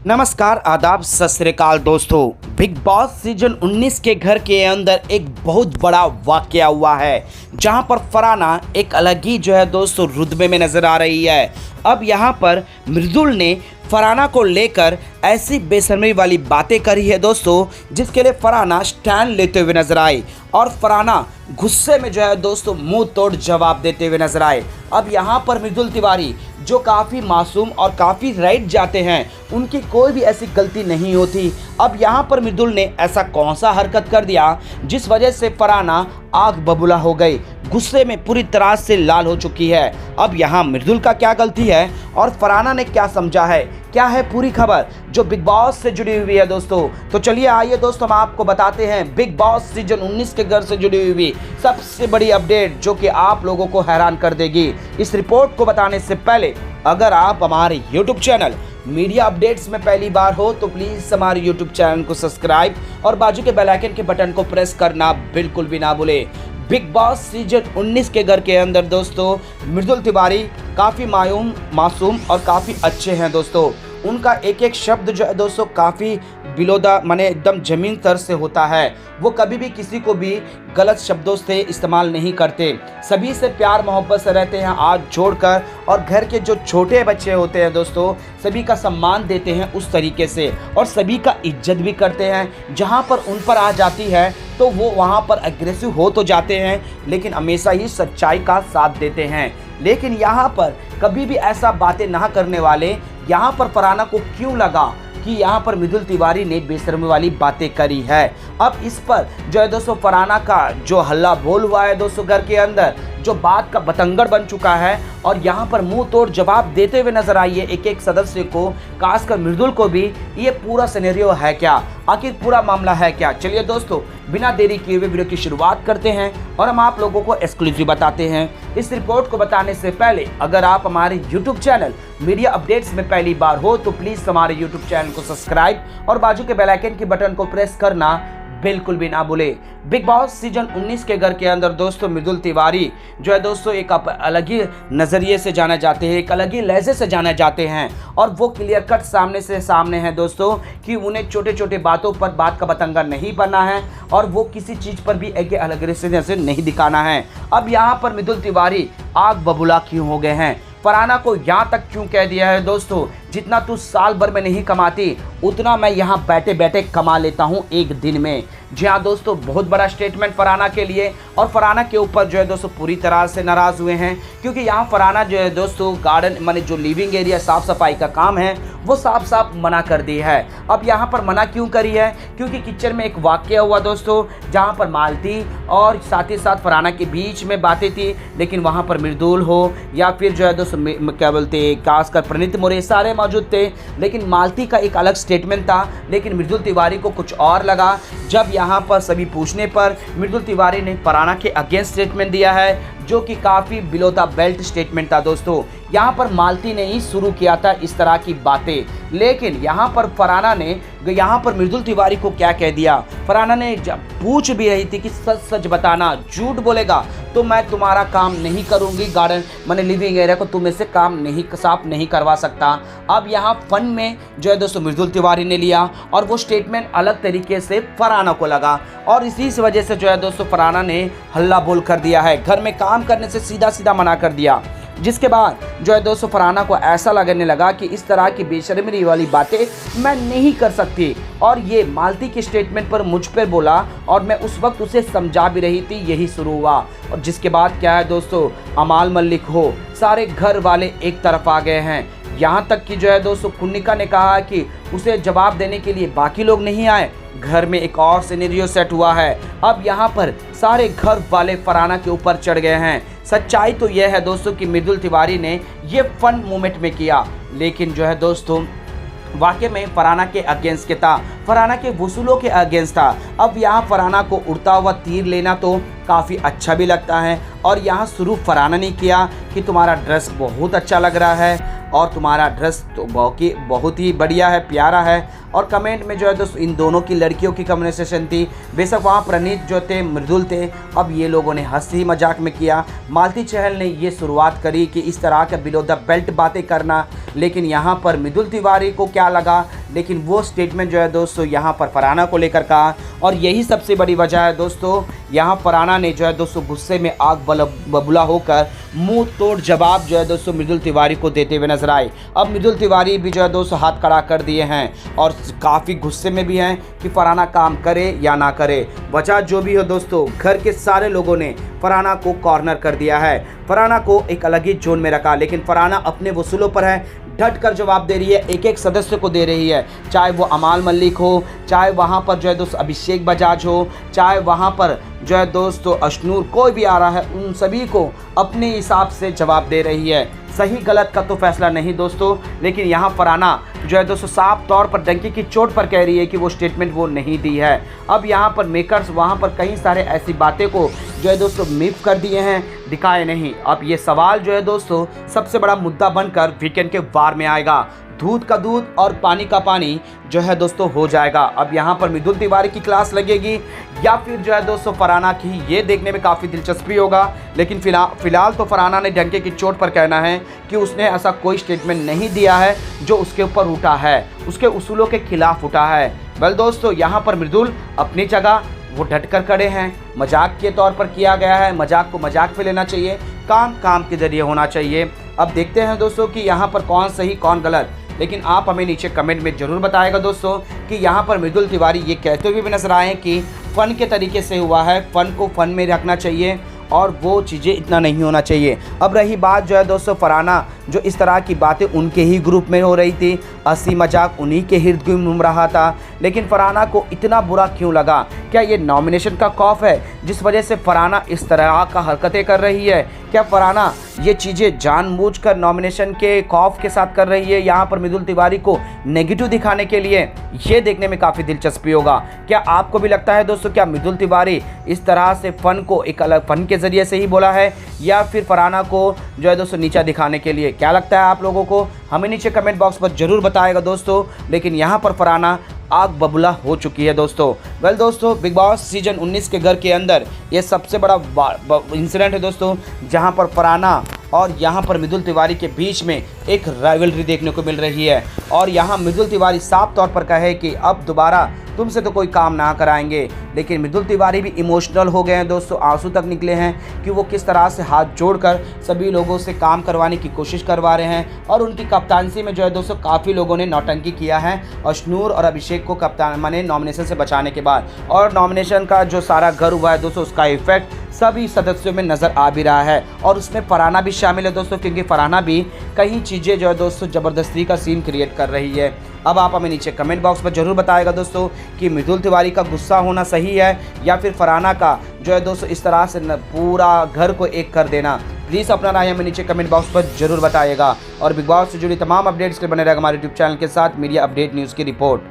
नमस्कार, आदाब, सत श्री अकाल दोस्तों। बिग बॉस सीजन 19 के घर के अंदर एक बहुत बड़ा वाकया हुआ है, जहां पर फरहाना एक अलग ही दोस्तों रुतबे में नज़र आ रही है। अब यहां पर मृदुल ने फरहाना को लेकर ऐसी बेशर्मी वाली बातें करी है दोस्तों, जिसके लिए फरहाना स्टैंड लेते हुए नजर आई और फरहाना गुस्से में दोस्तों मुंह तोड़ जवाब देते हुए नजर आए। अब यहाँ पर मृदुल तिवारी जो काफ़ी मासूम और काफ़ी राइट जाते हैं, उनकी कोई भी ऐसी गलती नहीं होती। अब यहाँ पर मृदुल ने ऐसा कौन सा हरकत कर दिया जिस वजह से फरहाना आग बबूला हो गई, गुस्से में पूरी तरह से लाल हो चुकी है। अब यहाँ मृदुल का क्या गलती है और फरहाना ने क्या समझा है, क्या है पूरी खबर जो बिग बॉस से जुड़ी हुई है दोस्तों। तो चलिए आइए दोस्तों, हम आपको बताते हैं बिग बॉस सीजन 19 के घर से जुड़ी हुई सबसे बड़ी अपडेट जो कि आप लोगों को हैरान कर देगी। इस रिपोर्ट को बताने से पहले अगर आप हमारे YouTube चैनल मीडिया अपडेट्स में पहली बार हो तो प्लीज़ हमारे YouTube चैनल को सब्सक्राइब और बाजू के बेल आइकन के बटन को प्रेस करना बिल्कुल भी ना भूलें। बिग बॉस सीजन 19 के घर के अंदर दोस्तों मृदुल तिवारी काफ़ी मासूम और काफ़ी अच्छे हैं दोस्तों। उनका एक एक शब्द जो है दोस्तों काफ़ी बिलोदा माने एकदम ज़मीन तर से होता है। वो कभी भी किसी को भी गलत शब्दों से इस्तेमाल नहीं करते, सभी से प्यार मोहब्बत से रहते हैं हाथ जोड़कर, और घर के जो छोटे बच्चे होते हैं दोस्तों सभी का सम्मान देते हैं उस तरीके से, और सभी का इज्जत भी करते हैं। जहां पर उन पर आ जाती है तो वो वहां पर एग्रेसिव हो तो जाते हैं, लेकिन हमेशा ही सच्चाई का साथ देते हैं। लेकिन यहाँ पर कभी भी ऐसा बातें ना करने वाले यहाँ पर फरहाना को क्यों लगा कि यहाँ पर मृदुल तिवारी ने बेशर्मी वाली बातें करी है। अब इस पर जो है दोस्तों फरहाना का जो हल्ला बोल हुआ है दोस्तों घर के अंदर, जो बात का बतंगड़ बन चुका है, और यहाँ पर मुंह तोड़ जवाब देते हुए नजर आई है एक एक सदस्य को, खासकर मृदुल को भी। ये पूरा सिनेरियो है क्या, आखिर पूरा मामला है क्या? चलिए दोस्तों बिना देरी किए हुए वीडियो की शुरुआत करते हैं और हम आप लोगों को एक्सक्लूसिव बताते हैं। इस रिपोर्ट को बताने से पहले अगर आप हमारे YouTube चैनल मीडिया अपडेट्स में पहली बार हो तो प्लीज़ हमारे YouTube चैनल को सब्सक्राइब और बाजू के बेल आइकन के बटन को प्रेस करना बिल्कुल भी ना भूले। बिग बॉस सीजन 19 के घर के अंदर दोस्तों मृदुल तिवारी जो है दोस्तों एक अलग ही नज़रिए से जाने जाते हैं, एक अलग ही लहजे से जाने जाते हैं, और वो क्लियर कट सामने हैं दोस्तों कि उन्हें छोटे छोटे बातों पर बात का बतंगा नहीं बनना है और वो किसी चीज़ पर भी एक अलग से नहीं दिखाना है। अब यहाँ पर मृदुल तिवारी आग बबूला क्यों हो गए हैं? फरहाना को यहाँ तक क्यों कह दिया है दोस्तों, जितना तू साल भर में नहीं कमाती उतना मैं यहाँ बैठे बैठे कमा लेता हूँ एक दिन में। जी हाँ दोस्तों, बहुत बड़ा स्टेटमेंट फरहाना के लिए, और फरहाना के ऊपर जो है दोस्तों पूरी तरह से नाराज़ हुए हैं, क्योंकि यहाँ फरहाना जो है दोस्तों गार्डन माने जो लिविंग एरिया साफ़ सफाई का काम है वो साफ मना कर दी है। अब यहाँ पर मना क्यों करी है? क्योंकि किचन में एक वाकया हुआ दोस्तों, जहाँ पर मालती और साथ ही साथ फरहाना के बीच में बातें थी, लेकिन वहाँ पर मृदुल हो या फिर जो है दोस्तों क्या बोलते खासकर प्रणीत मोरे सारे मौजूद थे, लेकिन मालती का एक अलग स्टेटमेंट था, लेकिन मृदुल तिवारी को कुछ और लगा। जब यहाँ पर सभी पूछने पर मृदुल तिवारी ने फरहाना के अगेंस्ट स्टेटमेंट दिया है, जो कि काफ़ी बिलो द बेल्ट स्टेटमेंट था दोस्तों। यहाँ पर मालती ने ही शुरू किया था इस तरह की बातें, लेकिन यहाँ पर फरहाना ने यहाँ पर मृदुल तिवारी को क्या कह दिया। फरहाना ने जब पूछ भी रही थी कि सच सच बताना, झूठ बोलेगा तो मैं तुम्हारा काम नहीं करूँगी, गार्डन मैंने लिविंग एरिया को तुम से काम नहीं साफ नहीं करवा सकता। अब यहाँ फन में जो है दोस्तों मृदुल तिवारी ने लिया और वो स्टेटमेंट अलग तरीके से फरहाना को लगा, और इसी वजह से जो है दोस्तों फरहाना ने हल्ला बोल कर दिया है, घर में काम करने से सीधा मना कर दिया। जिसके बाद जो है दोस्तों फरहाना को ऐसा लगने लगा कि इस तरह की बेशर्मी वाली बातें मैं नहीं कर सकती, और ये मालती के स्टेटमेंट पर मुझ पर बोला और मैं उस वक्त उसे समझा भी रही थी, यही शुरू हुआ। और जिसके बाद क्या है दोस्तों, अमाल मलिक हो सारे घर वाले एक तरफ आ गए हैं, यहाँ तक कि जो है दोस्तों कुन्निका ने कहा कि उसे जवाब देने के लिए बाकी लोग नहीं आए। घर में एक और सिनेरियो सेट हुआ है। अब यहाँ पर सारे घर वाले फरहाना के ऊपर चढ़ गए हैं। सच्चाई तो यह है दोस्तों कि मृदुल तिवारी ने ये फन मोमेंट में किया, लेकिन जो है दोस्तों वाकई में फरहाना के अगेंस्ट के था, फरहाना के वसूलों के अगेंस्ट था। अब यहाँ फरहाना को उड़ता हुआ तीर लेना तो काफ़ी अच्छा भी लगता है, और यहाँ शुरू फरहाना ने किया कि तुम्हारा ड्रेस बहुत अच्छा लग रहा है और तुम्हारा ड्रेस तो बहुत ही बढ़िया है, प्यारा है, और कमेंट में जो है दोस्तों इन दोनों की लड़कियों की कम्युनिकेशन थी। बेशक वहाँ प्रणीत जो थे मृदुल थे, अब ये लोगों ने हंसी मजाक में किया। मालती चहल ने ये शुरुआत करी कि इस तरह के बिलो द बेल्ट बातें करना, लेकिन यहाँ पर मृदुल तिवारी को क्या लगा लेकिन वो स्टेटमेंट जो है दोस्तों यहाँ पर फरहाना को लेकर कहा, और यही सबसे बड़ी वजह है दोस्तों। यहाँ फरहाना ने जो है दोस्तों गुस्से में आग बबूला होकर मुंह तोड़ जवाब जो है दोस्तों मृदुल तिवारी को देते हुए नजर आए। अब मृदुल तिवारी भी जो है दोस्तों हाथ खड़ा कर दिए हैं और काफ़ी गुस्से में भी हैं कि फरहाना काम करे या ना करे। वजह जो भी हो दोस्तों, घर के सारे लोगों ने फरहाना को कॉर्नर कर दिया है, फरहाना को एक अलग ही जोन में रखा। लेकिन फरहाना अपने वसूलों पर है, डट कर जवाब दे रही है, एक एक सदस्य को दे रही है, चाहे वो अमाल मलिक हो, चाहे वहाँ पर जो है दोस्तों अभिषेक बजाज हो, चाहे वहाँ पर जो है दोस्तों अशनूर, कोई भी आ रहा है उन सभी को अपने हिसाब से जवाब दे रही है। सही गलत का तो फैसला नहीं दोस्तों, लेकिन यहाँ फरहाना जो है दोस्तों साफ तौर पर डंकी की चोट पर कह रही है कि वो स्टेटमेंट वो नहीं दी है। अब यहाँ पर मेकर्स वहाँ पर कई सारे ऐसी बातें को जो है दोस्तों मिफ कर दिए हैं, दिखाए नहीं। अब ये सवाल जो है दोस्तों सबसे बड़ा मुद्दा बनकर वीकेंड के वार में आएगा। दूध का दूध और पानी का पानी जो है दोस्तों हो जाएगा। अब यहाँ पर मृदुल तिवारी की क्लास लगेगी या फिर जो है दोस्तों फरहाना की, ये देखने में काफ़ी दिलचस्पी होगा। लेकिन फिलहाल तो फरहाना ने डंके की चोट पर कहना है कि उसने ऐसा कोई स्टेटमेंट नहीं दिया है जो उसके ऊपर उठा है, उसके उसूलों के खिलाफ उठा है। वेल दोस्तों, यहाँ पर मृदुल अपनी जगह वो डट कर खड़े हैं। मजाक के तौर पर किया गया है, मजाक को मजाक में लेना चाहिए, काम काम के जरिए होना चाहिए। अब देखते हैं दोस्तों कि यहाँ पर कौन सही कौन गलत, लेकिन आप हमें नीचे कमेंट में ज़रूर बताएगा दोस्तों कि यहाँ पर मृदुल तिवारी ये कहते हुए भी नजर आए कि फ़न के तरीके से हुआ है, फ़न को फ़न में रखना चाहिए और वो चीज़ें इतना नहीं होना चाहिए। अब रही बात जो है दोस्तों फरहाना, जो इस तरह की बातें उनके ही ग्रुप में हो रही थी, हंसी मजाक उन्हीं के इर्द गिर्द घूम रहा था, लेकिन फरहाना को इतना बुरा क्यों लगा? क्या ये नॉमिनेशन का खौफ है जिस वजह से फरहाना इस तरह का हरकतें कर रही है? क्या फरहाना ये चीज़ें जानबूझकर नॉमिनेशन के खौफ के साथ कर रही है, यहाँ पर मृदुल तिवारी को नेगेटिव दिखाने के लिए? ये देखने में काफ़ी दिलचस्पी होगा। क्या आपको भी लगता है दोस्तों, क्या मृदुल तिवारी इस तरह से फ़न को एक अलग फ़न के ज़रिए से ही बोला है या फिर फरहाना को जो है दोस्तों नीचा दिखाने के लिए? क्या लगता है आप लोगों को? हमें नीचे कमेंट बॉक्स पर ज़रूर बताएगा दोस्तों। लेकिन यहाँ पर फरहाना आग बबूला हो चुकी है दोस्तों। वेल दोस्तों, बिग बॉस सीजन 19 के घर के अंदर ये सबसे बड़ा इंसिडेंट है दोस्तों, जहां पर फरहाना और यहां पर मृदुल तिवारी के बीच में एक राइवलरी देखने को मिल रही है। और यहां मृदुल तिवारी साफ तौर पर कहे कि अब दोबारा तुमसे तो कोई काम ना कराएंगे। लेकिन मृदुल तिवारी भी इमोशनल हो गए हैं दोस्तों, आंसू तक निकले हैं कि वो किस तरह से हाथ जोड़कर सभी लोगों से काम करवाने की कोशिश करवा रहे हैं। और उनकी कप्तानसी में जो है दोस्तों काफ़ी लोगों ने नौटंकी किया है अशनूर और अभिषेक को कप्तान माने नॉमिनेशन से बचाने के बाद। और नॉमिनेशन का जो सारा घर हुआ है दोस्तों, उसका इफेक्ट सभी सदस्यों में नज़र आ भी रहा है। और उसमें फरहाना भी शामिल है दोस्तों, क्योंकि फरहाना भी कई चीज़ें जो है दोस्तों ज़बरदस्ती का सीन क्रिएट कर रही है। अब आप हमें नीचे कमेंट बॉक्स में ज़रूर बताएगा दोस्तों कि मृदुल तिवारी का गुस्सा होना सही है या फिर फरहाना का जो है दोस्तों इस तरह से पूरा घर को एक कर देना। प्लीज़ अपना राय हमें नीचे कमेंट बॉक्स पर जरूर बताइएगा। और बिग बॉस से जुड़ी तमाम अपडेट्स के बने रहेगा हमारे यूट्यूब चैनल के साथ मीडिया अपडेट न्यूज़ की रिपोर्ट।